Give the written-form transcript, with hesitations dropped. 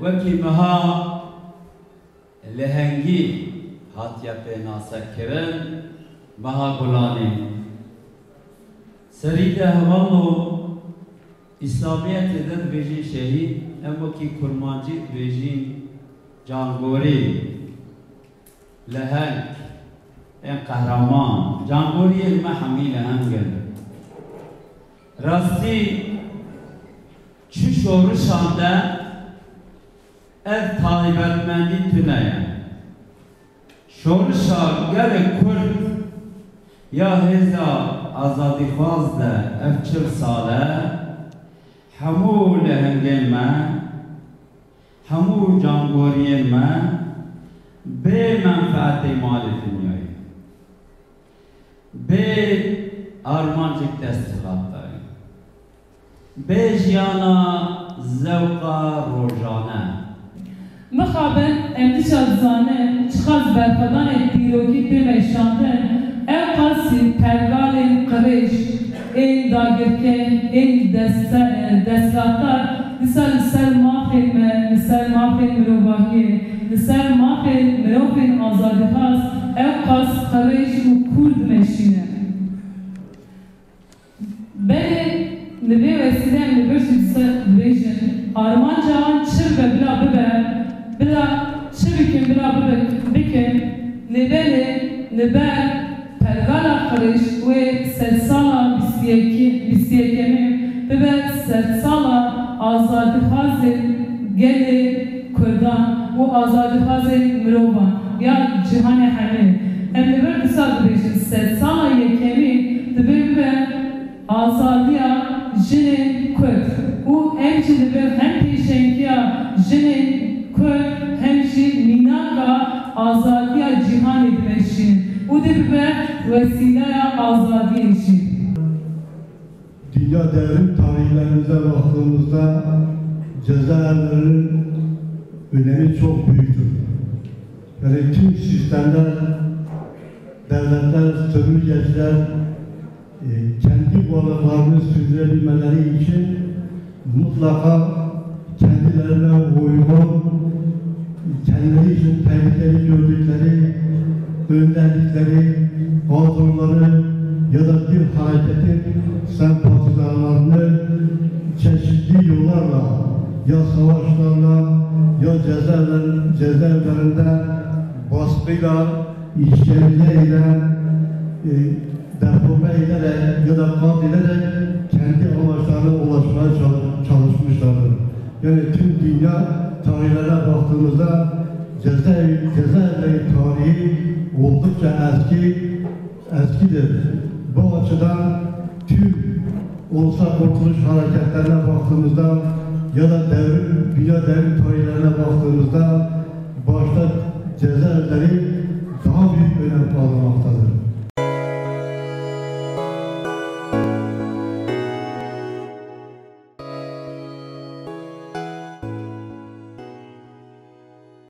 Wekî meha lehengî hatiye pênasekirin meha Gulanê. Serî de hevallo İslamiyetê de dibêjin şehîd, em wekî kurmancî dibêjin cangorî, leheng, en qehraman. Cangoriyê me hemî lehengin. Rastî çi şorişan de ev taybetmendî tune ye. Şorişa gelek Kurd ya hêza azadîxwaz de ev 40 sale hemû lehengên me, hemû cangoriyên me bê menfaetê malê dinyayê, bê armancek desthilatdayê, bê jiyana zewqa rojane. Mixabin em dişa zanin çixaz berxedanê dîrokî pê meşandin ev qasî pergalên qirêj ên dagirkên ên destlatar dîsa li ser mafên me, li ser mafên mirovahiyê, li ser mafên mirovên azadîxwaz ev qas qirêj û Kurd meşîne. Belê li vê wesileyê em li bir jî dibêjin armanca wan çir ve bila bibe, bila çi bikin bila bikin li belê li ber pergala qirêj wê sedsala bîstiyekemê bibe sedsala azadîxwazên gelê Kurdan û azadîxwazên mirovan ya cîhanê hemê. Em li bir dîsa dibêjin sedsala yekemî dibe bibe azadiya jinên Kurd û em jî dibe hem pêşengiya jinên Kurd hem jî mînaka azadiya cîhanê dimeşîn û dibe vesîleya azadiyê jî. Dünya devrim tarihlerimize baktığımızda cezaevlerinin önemi çok büyüktür. Yani tüm sistemler, devletler, sömürgeciler kendi varlıklarını sürdürebilmeleri için mutlaka kendilerine uygun, kendileri için tehlikeli gördükleri önderlikleri, arzuları ya da bir hareketin sempatizanlarını çeşitli yollarla ya savaşlarla ya cezaevlerinde baskıyla, işkenceyle, deforme ederek ya da kandırerek kendi amaçlarına ulaşmaya çalışmışlardır. Yani tüm dünya tarihlerine baktığımızda cezaevleri tarihi oldukça eskidir. Bu açıdan tüm ulusal kurtuluş hareketlerine baktığımızda ya da dünya devrim tarihlerine baktığımızda başta cezaevleri daha büyük önem kazanmaktadır.